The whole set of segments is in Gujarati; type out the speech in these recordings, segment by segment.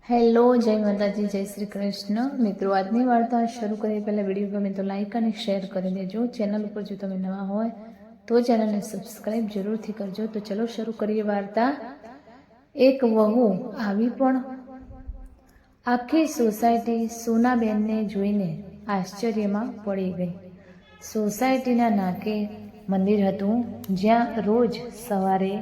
હેલો, જય માતાજી, જય શ્રી કૃષ્ણ. મિત્રો, આજની વાર્તા શરૂ કરીએ પહેલાં વિડીયો ગમે તો લાઈક અને શેર કરી દેજો. ચેનલ ઉપર જો તમે નવા હોય તો ચેનલને સબસ્ક્રાઈબ જરૂરથી કરજો. તો ચલો શરૂ કરીએ વાર્તા. એક વહુ આવી પણ આખી સોસાયટી સોનાબેનને જોઈને આશ્ચર્યમાં પડી ગઈ. સોસાયટીના નાકે મંદિર હતું જ્યાં રોજ સવારે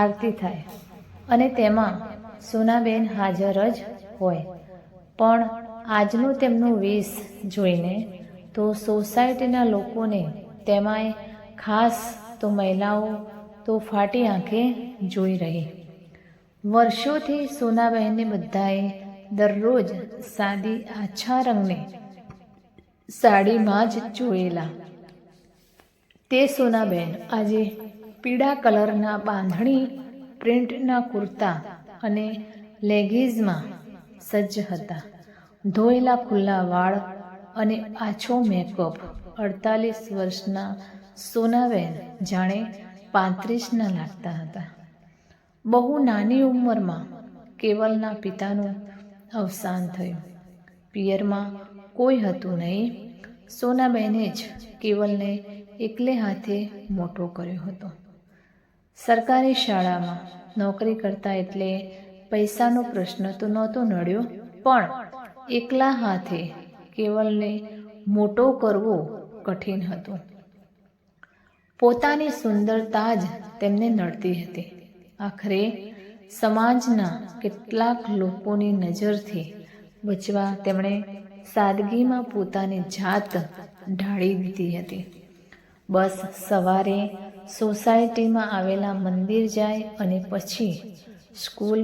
આરતી થાય અને તેમાં સોનાબેન હાજર જ હોય. પણ આજનો તેમનો વેશ જોઈને તો સોસાયટીના લોકોને, તેમાંય ખાસ તો મહિલાઓ તો ફાટી આંખે જોઈ રહી. વર્ષોથી સોનાબહેનને બધાએ દરરોજ સાદી આછા રંગની સાડીમાં જ જોયેલા. તે સોનાબેન આજે પીળા કલરના બાંધણી પ્રિન્ટના કુર્તા અને લેગીઝમાં સજ્જ હતા. ધોયેલા ખુલ્લા વાળ અને આછો મેકઅપ. 48 વર્ષના સોનાબેન જાણે 35ના લાગતા હતા. બહુ નાની ઉંમરમાં કેવલના પિતાનું અવસાન થયું. પિયરમાં કોઈ હતું નહીં. સોનાબેને જ કેવલને એકલે હાથે મોટો કર્યો હતો. સરકારી શાળામાં નોકરી કરતા એટલે પૈસાનો પ્રશ્ન તો નહોતો નડ્યો, પણ એકલા હાથે કેવલને મોટો કરવો કઠિન હતું. પોતાની સુંદરતા જ તેમને નડતી હતી. આખરે સમાજના કેટલાક લોકોની નજરથી બચવા તેમણે સાદગીમાં પોતાની જાત ઢાળી દીધી હતી. બસ સવારે સોસાયટીમાં આવેલા મંદિર જાય અને પછી સ્કૂલ.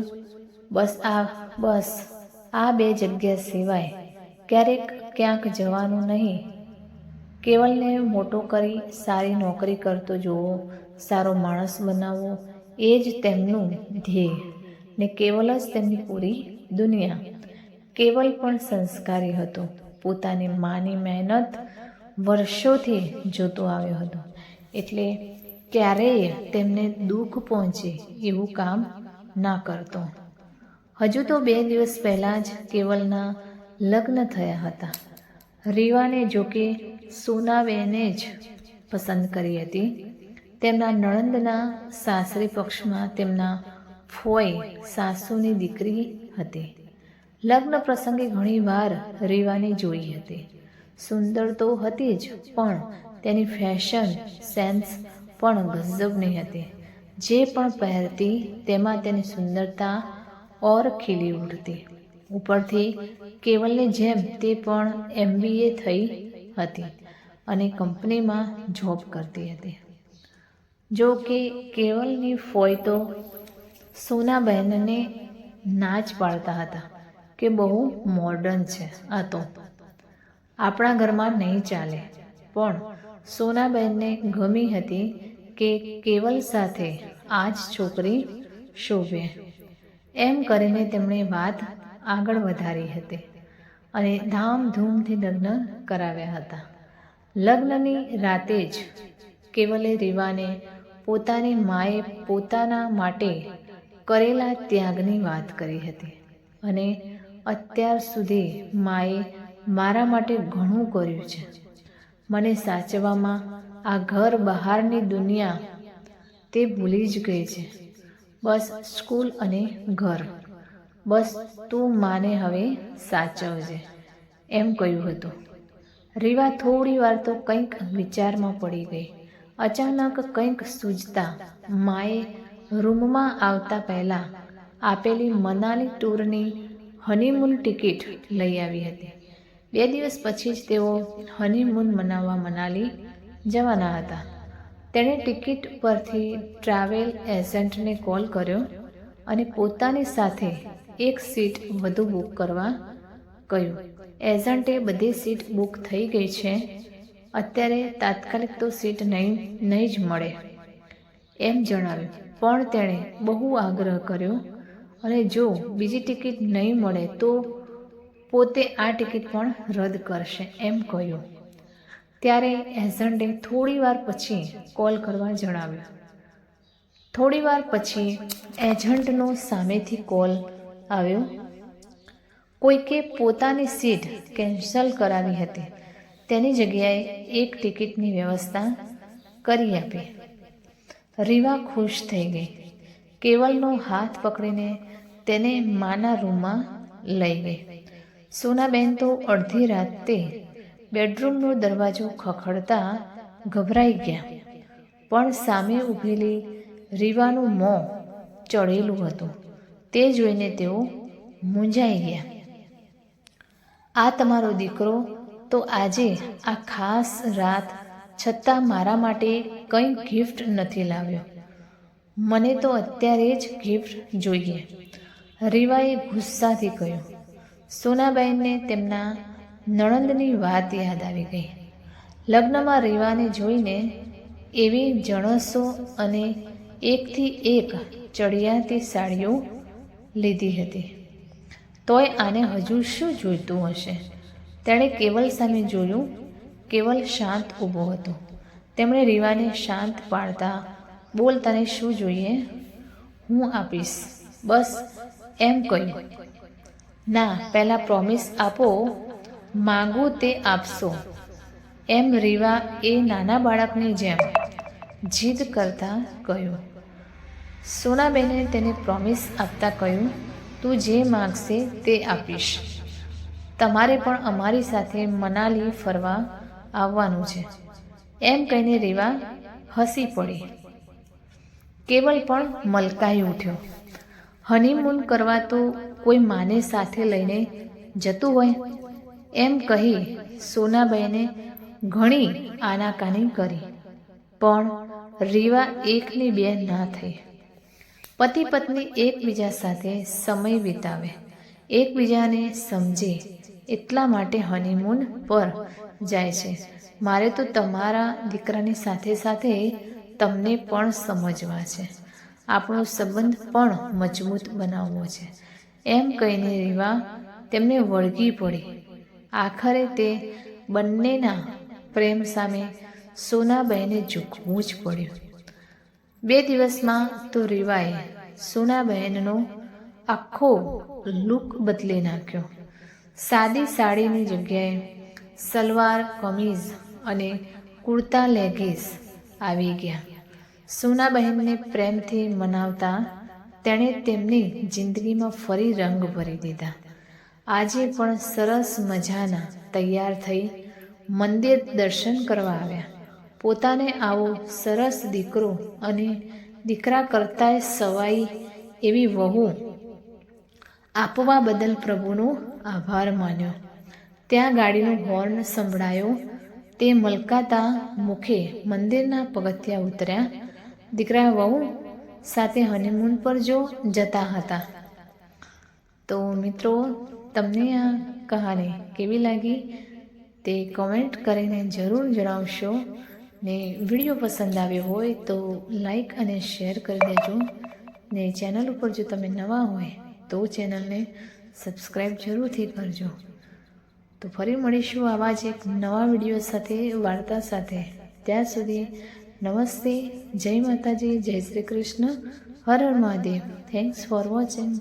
બસ આ બે જગ્યા સિવાય ક્યારેક ક્યાંક જવાનું નહીં. કેવલને મોટો કરી સારી નોકરી કરતો જોવો, સારો માણસ બનાવવો, એ જ તેમનું ધ્યેય ને કેવલ જ તેમની પૂરી દુનિયા. કેવલ પણ સંસ્કારી હતો. પોતાની માની મહેનત વર્ષોથી જોતો આવ્યો હતો, એટલે ક્યારેય તેમને દુઃખ પહોંચે એવું કામ ના કરતો. હજુ તો 2 દિવસ પહેલાં જ કેવલના લગ્ન થયા હતા. રીવાને જોકે સોનાબેને જ પસંદ કરી હતી. તેમના નણંદના સાસરી પક્ષમાં તેમના ફોઈ સાસુની દીકરી હતી. લગ્ન પ્રસંગે ઘણીવાર રીવાને જોઈ હતી. સુંદર તો હતી જ, પણ તેની ફેશન સેન્સ પણ ગજબની હતી. જે પણ પહેરતી તેમાં તેની સુંદરતા ઓર ખીલી ઉઠતી. ઉપરથી કેવલની જેમ તે પણ MBA થઈ હતી અને કંપનીમાં જોબ કરતી હતી. જો કે કેવલની ફોઈ તો સોનાબહેનને ના જ પાડતા હતા કે બહુ મોડર્ન છે, આ તો આપણા ઘરમાં નહીં ચાલે. પણ સોનાબહેનને ગમી હતી કે કેવલ સાથે આ જ છોકરી શોભે. એમ કરીને તેમણે વાત આગળ વધારી હતી અને ધામધૂમથી લગ્ન કરાવ્યા હતા. લગ્નની રાતે જ કેવલે રીવાને પોતાની માએ પોતાના માટે કરેલા ત્યાગની વાત કરી હતી અને અત્યાર સુધી માએ મારા માટે ઘણું કર્યું છે. મને સાચવવામાં આ ઘર બહારની દુનિયા તે ભૂલી જ ગઈ છે. બસ સ્કૂલ અને ઘર. બસ તું માને હવે સાચવજે, એમ કહ્યું હતું. રીવા થોડી વાર તો કંઈક વિચારમાં પડી ગઈ. અચાનક કંઈક સૂઝતા માએ રૂમમાં આવતા પહેલાં આપેલી મનાલી ટૂરની હનીમૂન ટિકિટ લઈ આવી હતી. 2 દિવસ પછી જ તેઓ હનીમૂન મનાવવા મનાલી જવાના હતા. તેણે ટિકિટ પરથી ટ્રાવેલ એજન્ટને કોલ કર્યો અને પોતાની સાથે 1 સીટ વધુ બુક કરવા કહ્યું. એજન્ટે બધી સીટ બુક થઈ ગઈ છે, અત્યારે તાત્કાલિક તો સીટ નહીં જ મળે એમ જણાવ્યું. પણ તેણે બહુ આગ્રહ કર્યો અને જો બીજી ટિકિટ નહીં મળે તો પોતે આ ટિકિટ પણ રદ કરશે એમ કહ્યું. ત્યારે એજન્ટે થોડી વાર પછી કોલ કરવા જણાવ્યું. થોડી વાર પછી એજન્ટનો સામેથી કોલ આવ્યો કોઈકે પોતાની સીટ કેન્સલ કરાવી હતી, તેની જગ્યાએ એક ટિકિટની વ્યવસ્થા કરી આપી. રીવા ખુશ થઈ ગઈ. કેવલનો હાથ પકડીને તેને માના રૂમમાં લઈ ગઈ. સોનાબેન તો અડધી રાતે બેડરૂમનો દરવાજો ખખડતા ગભરાઈ ગયા, પણ સામે ઊભેલી રીવાનું મોં ચડેલું હતું. તે જોઈને તેઓ મૂંઝાઈ ગયા. આ તમારો દીકરો તો આજે આ ખાસ રાત છતાં મારા માટે કંઈ ગિફ્ટ નથી લાવ્યો. મને તો અત્યારે જ ગિફ્ટ જોઈએ, રીવાએ ગુસ્સાથી કહ્યું. સોનાબેનને તેમના નણંદની વાત યાદ આવી ગઈ. લગ્નમાં રીવાને જોઈને એવી જણસો અને એકથી એક ચડિયાતી સાડીઓ લીધી હતી. તોય આને હજુ શું જોઈતું હશે? તેણે કેવલ સામે જોયું. કેવલ શાંત ઊભો હતો. તેમણે રીવાને શાંત પાડતા, બોલ, તને શું જોઈએ? હું આપીશ, બસ એમ કહ્યું. ના, પહેલાં પ્રોમિસ આપો, માગું તે આપશો, એમ રીવા એ નાના બાળકની જેમ જીદ કરતા કહ્યું. સોનાબેને તેને પ્રોમિસ આપતા કહ્યું, તું જે માગશે તે આપીશ. તમારે પણ અમારી સાથે મનાલી ફરવા આવવાનું છે, એમ કહીને રીવા હસી પડી. કેવલ પણ મલકાઈ ઉઠ્યો. હનીમૂન કરવા તો કોઈ માને સાથે લઈને જતું હોય, એમ કહી સોનાબાઈને ઘણી આનાકાની કરી, પણ રીવા એકની બે ના થઈ. પતિ પત્ની એકબીજા સાથે સમય વિતાવે, એકબીજાને સમજે, એટલા માટે હનીમૂન પર જાય છે. મારે તો તમારા દીકરાની સાથે સાથે તમને પણ સમજવા છે, આપણો સંબંધ પણ મજબૂત બનાવવો છે, એમ કહીને રીવા તેમને વળગી પડી. આખરે તે બંનેના પ્રેમ સામે સોનાબહેને ઝૂકવું જ પડ્યું. 2 દિવસમાં તો રીવાએ સોનાબહેનનો આખો લુક બદલી નાખ્યો. સાદી સાડીની જગ્યાએ સલવાર કમીઝ અને કુર્તા લેગીસ આવી ગયા. સોનાબહેનને પ્રેમથી મનાવતા તેણે તેમની જિંદગીમાં ફરી રંગ ભરી દીધા. આજે પણ સરસ મજાના તૈયાર થઈ મંદિર દર્શન કરવા આવ્યા. પોતાને આવો સરસ દીકરો અને દીકરા કરતાંય સવાઈ એવી વહુ આપવા બદલ પ્રભુનો આભાર માન્યો. ત્યાં ગાડીનો હોર્ન સંભળાયો. તે મલકાતા મુખે મંદિરના પગથિયાં ઉતર્યા. દીકરા વહુ સાથે હનીમૂન પર જતા હતા. તો મિત્રો, તમને આ કહાની કેવી લાગી તે કમેન્ટ કરીને જરૂર જણાવશો. ને વિડીયો પસંદ આવ્યો હોય તો લાઈક અને શેર કરી દેજો. ને ચેનલ ઉપર જો તમે નવા હોય તો ચેનલને સબસ્ક્રાઈબ જરૂરથી કરજો. તો ફરી મળીશું આવા જ એક નવા વિડીયો સાથે, વાર્તા સાથે. ત્યાં સુધી નમસ્તે, જય માતાજી, જય શ્રી કૃષ્ણ, હર હર મહાદેવ. Thanks for watching.